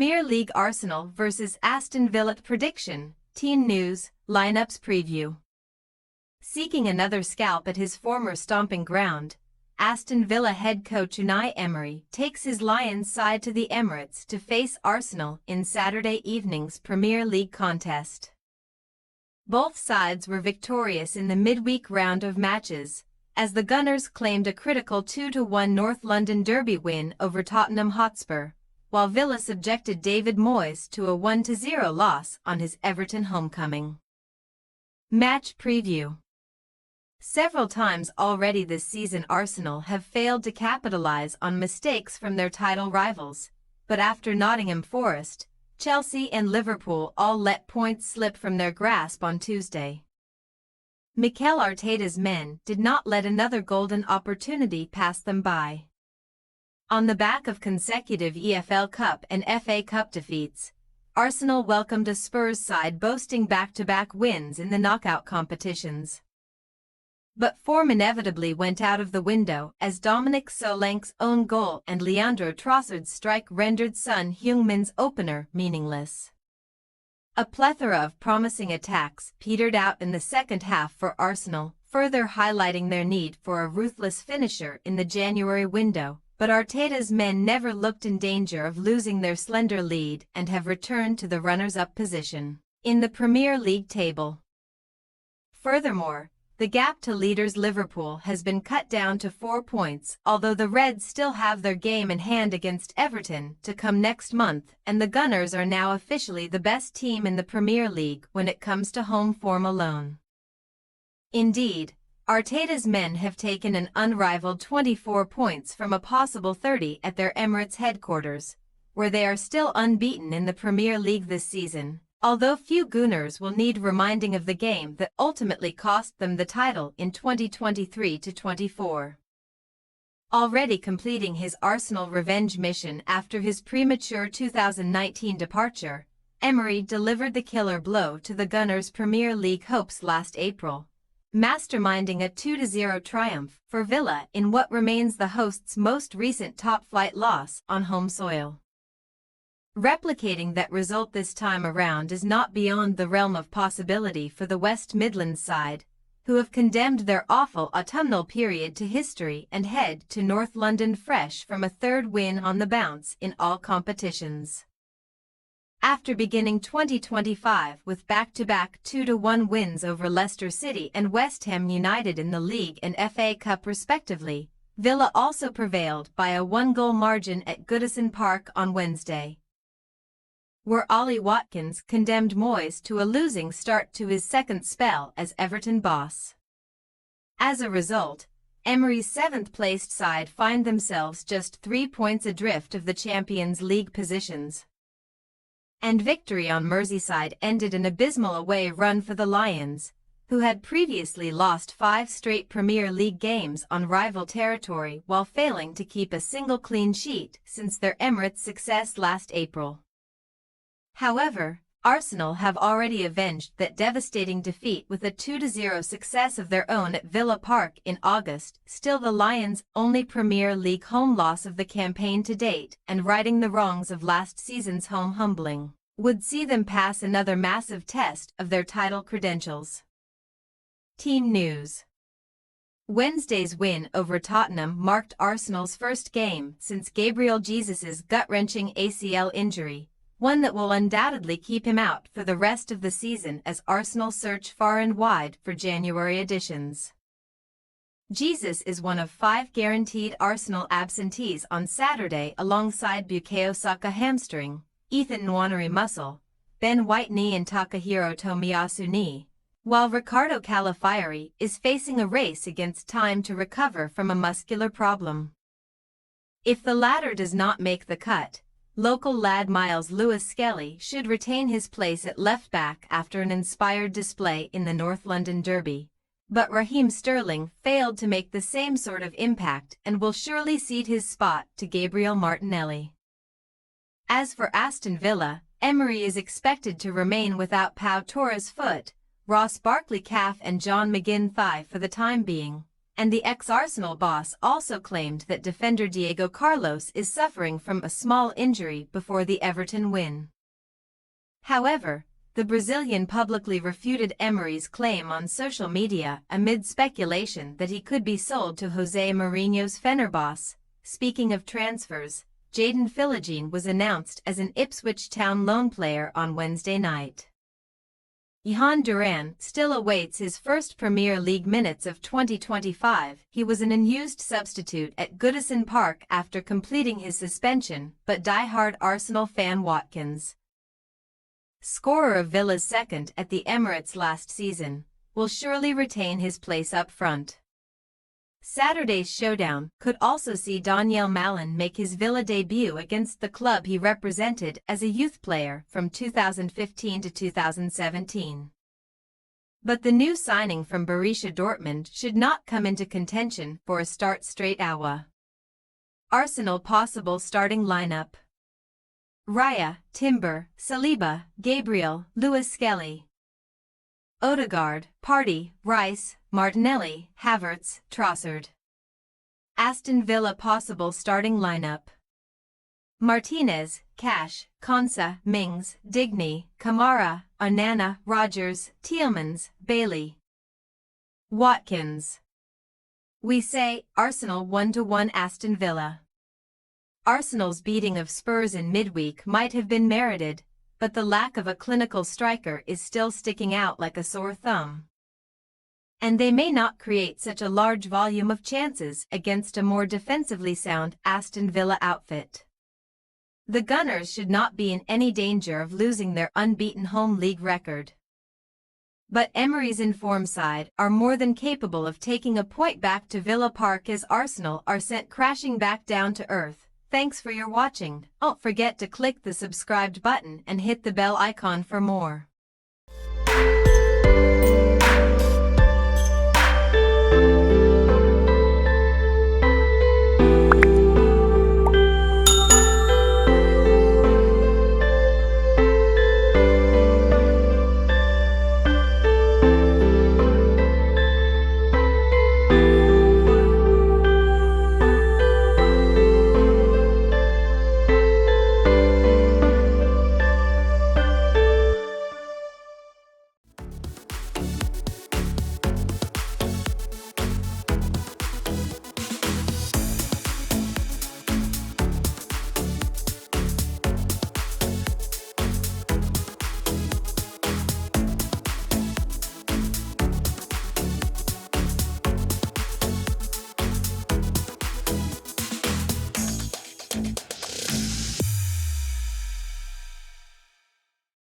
Premier League Arsenal vs Aston Villa prediction, team news, lineups preview. Seeking another scalp at his former stomping ground, Aston Villa head coach Unai Emery takes his Lions side to the Emirates to face Arsenal in Saturday evening's Premier League contest. Both sides were victorious in the midweek round of matches, as the Gunners claimed a critical 2-1 North London derby win over Tottenham Hotspur, while Villa subjected David Moyes to a 1-0 loss on his Everton homecoming. Match preview. Several times already this season Arsenal have failed to capitalize on mistakes from their title rivals, but after Nottingham Forest, Chelsea and Liverpool all let points slip from their grasp on Tuesday. Mikel Arteta's men did not let another golden opportunity pass them by. On the back of consecutive EFL Cup and FA Cup defeats, Arsenal welcomed a Spurs side boasting back-to-back wins in the knockout competitions. But form inevitably went out of the window as Dominic Solanke's own goal and Leandro Trossard's strike rendered Son Heung-min's opener meaningless. A plethora of promising attacks petered out in the second half for Arsenal, further highlighting their need for a ruthless finisher in the January window, but Arteta's men never looked in danger of losing their slender lead and have returned to the runners-up position in the Premier League table. Furthermore, the gap to leaders Liverpool has been cut down to 4 points, although the Reds still have their game in hand against Everton to come next month, and the Gunners are now officially the best team in the Premier League when it comes to home form alone. Indeed, Arteta's men have taken an unrivaled 24 points from a possible 30 at their Emirates headquarters, where they are still unbeaten in the Premier League this season, although few Gunners will need reminding of the game that ultimately cost them the title in 2023-24. Already completing his Arsenal revenge mission after his premature 2019 departure, Emery delivered the killer blow to the Gunners' Premier League hopes last April, masterminding a 2-0 triumph for Villa in what remains the hosts' most recent top-flight loss on home soil. Replicating that result this time around is not beyond the realm of possibility for the West Midlands side, who have condemned their awful autumnal period to history and head to North London fresh from a third win on the bounce in all competitions. After beginning 2025 with back-to-back 2-1 wins over Leicester City and West Ham United in the League and FA Cup respectively, Villa also prevailed by a 1-goal margin at Goodison Park on Wednesday, where Ollie Watkins condemned Moyes to a losing start to his second spell as Everton boss. As a result, Emery's 7th-placed side find themselves just 3 points adrift of the Champions League positions. And victory on Merseyside ended an abysmal away run for the Lions, who had previously lost 5 straight Premier League games on rival territory while failing to keep a single clean sheet since their Emirates success last April. However, Arsenal have already avenged that devastating defeat with a 2-0 success of their own at Villa Park in August, still the Lions' only Premier League home loss of the campaign to date, and righting the wrongs of last season's home humbling, would see them pass another massive test of their title credentials. Team news. Wednesday's win over Tottenham marked Arsenal's first game since Gabriel Jesus's gut-wrenching ACL injury, one that will undoubtedly keep him out for the rest of the season as Arsenal search far and wide for January additions. Jesus is one of 5 guaranteed Arsenal absentees on Saturday alongside Bukayo Saka hamstring, Ethan Nwaneri muscle, Ben White knee and Takahiro Tomiyasu knee, while Ricardo Calafiori is facing a race against time to recover from a muscular problem. If the latter does not make the cut, local lad Miles Lewis-Skelly should retain his place at left-back after an inspired display in the North London derby, but Raheem Sterling failed to make the same sort of impact and will surely cede his spot to Gabriel Martinelli. As for Aston Villa, Emery is expected to remain without Pau Torres' foot, Ross Barkley calf and John McGinn thigh for the time being, And the ex-Arsenal boss also claimed that defender Diego Carlos is suffering from a small injury before the Everton win. However, the Brazilian publicly refuted Emery's claim on social media amid speculation that he could be sold to Jose Mourinho's Fenerbahce. Speaking of transfers, Jadon Philogene was announced as an Ipswich Town loan player on Wednesday night. Johan Duran still awaits his first Premier League minutes of 2025. He was an unused substitute at Goodison Park after completing his suspension, but die-hard Arsenal fan Watkins, scorer of Villa's second at the Emirates last season, will surely retain his place up front. Saturday's showdown could also see Daniel Malin make his Villa debut against the club he represented as a youth player from 2015 to 2017. But the new signing from Borussia Dortmund should not come into contention for a start straight away. Arsenal possible starting lineup: Raya, Timber, Saliba, Gabriel, Lewis Skelly, Odegaard, Partey, Rice, Martinelli, Havertz, Trossard. Aston Villa possible starting lineup: Martinez, Cash, Konsa, Mings, Digny, Kamara, Onana, Rogers, Tielemans, Bailey, Watkins. We say Arsenal 1-1 Aston Villa. Arsenal's beating of Spurs in midweek might have been merited, but the lack of a clinical striker is still sticking out like a sore thumb. And they may not create such a large volume of chances against a more defensively sound Aston Villa outfit. The Gunners should not be in any danger of losing their unbeaten home league record. But Emery's informed side are more than capable of taking a point back to Villa Park as Arsenal are sent crashing back down to earth. Thanks for your watching. Don't forget to click the subscribed button and hit the bell icon for more.